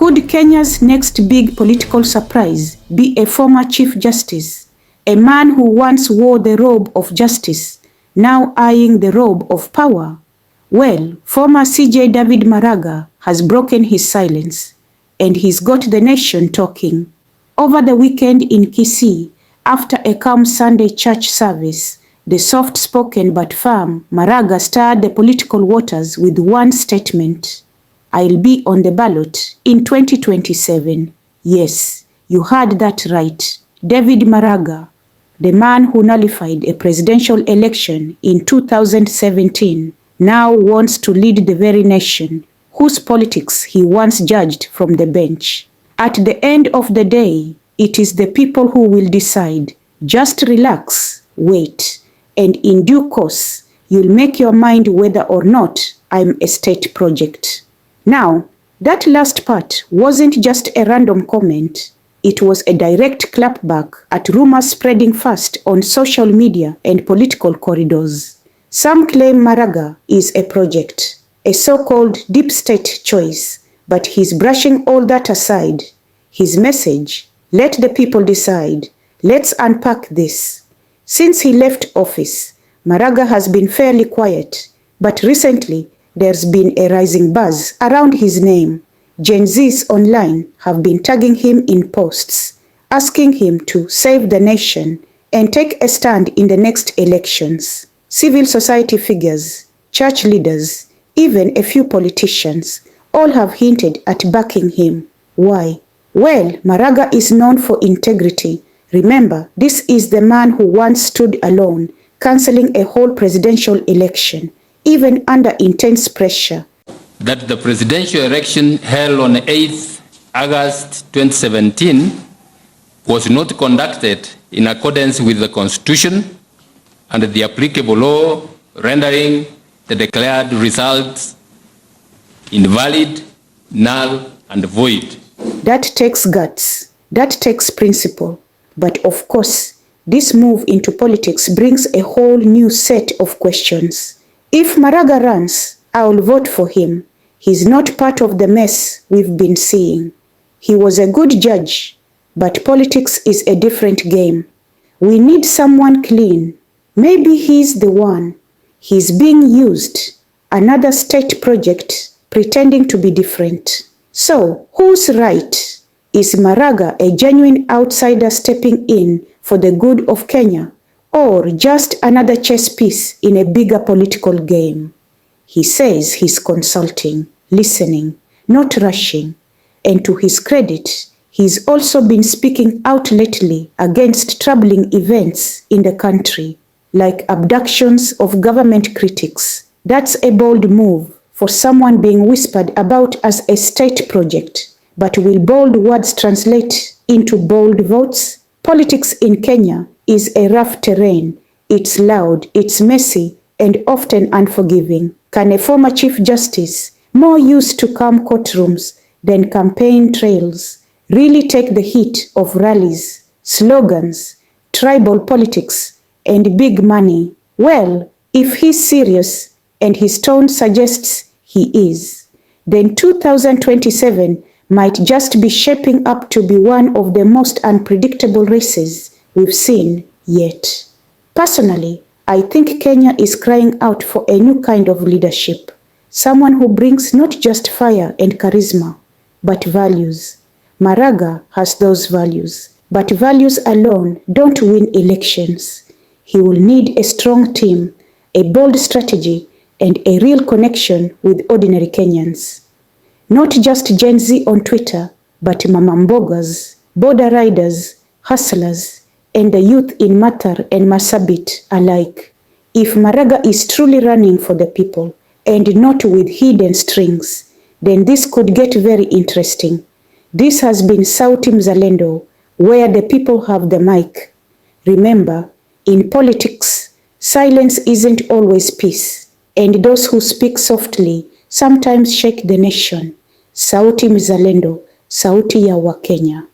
Could Kenya's next big political surprise be a former Chief Justice, a man who once wore the robe of justice, now eyeing the robe of power? Well, former CJ David Maraga has broken his silence, and he's got the nation talking. Over the weekend in Kisii, after a calm Sunday church service, the soft-spoken but firm Maraga stirred the political waters with one statement: "I'll be on the ballot in 2027. Yes, you heard that right. David Maraga, the man who nullified a presidential election in 2017, now wants to lead the very nation whose politics he once judged from the bench. At the end of the day, it is the people who will decide. Just relax, wait, and in due course, you'll make your mind whether or not I'm a state project." Now, that last part wasn't just a random comment. It was a direct clapback at rumors spreading fast on social media and political corridors. Some claim Maraga is a project, a so-called deep state choice, but he's brushing all that aside. His message: let the people decide. Let's unpack this. Since he left office, Maraga has been fairly quiet, but recently there's been a rising buzz around his name. Gen Zs online have been tagging him in posts, asking him to save the nation and take a stand in the next elections. Civil society figures, church leaders, even a few politicians, all have hinted at backing him. Why? Well, Maraga is known for integrity. Remember, this is the man who once stood alone, cancelling a whole presidential election, even under intense pressure. That the presidential election held on 8th August 2017 was not conducted in accordance with the Constitution and the applicable law, rendering the declared results invalid, null, and void. That takes guts. That takes principle. But of course, this move into politics brings a whole new set of questions. If Maraga runs, I'll vote for him. He's not part of the mess we've been seeing. He was a good judge, but politics is a different game. We need someone clean. Maybe he's the one. He's being used. Another state project pretending to be different. So, who's right? Is Maraga a genuine outsider stepping in for the good of Kenya, or just another chess piece in a bigger political game? He says he's consulting, listening, not rushing, and to his credit, he's also been speaking out lately against troubling events in the country, like abductions of government critics. That's a bold move for someone being whispered about as a state project. But will bold words translate into bold votes? Politics in Kenya is a rough terrain. It's loud, it's messy, and often unforgiving. Can a former Chief Justice, more used to calm courtrooms than campaign trails, really take the heat of rallies, slogans, tribal politics, and big money? Well, if he's serious, and his tone suggests he is, then 2027 might just be shaping up to be one of the most unpredictable races we've seen yet. Personally, I think Kenya is crying out for a new kind of leadership, someone who brings not just fire and charisma, but values. Maraga has those values, but values alone don't win elections. He will need a strong team, a bold strategy, and a real connection with ordinary Kenyans. Not just Gen Z on Twitter, but Mama Mbogas, border riders, hustlers, and the youth in Matar and Marsabit alike. If Maraga is truly running for the people, and not with hidden strings, then this could get very interesting. This has been Sauti Mzalendo, where the people have the mic. Remember, in politics, silence isn't always peace, and those who speak softly sometimes shake the nation. Sauti Mzalendo, sauti ya Wakenya.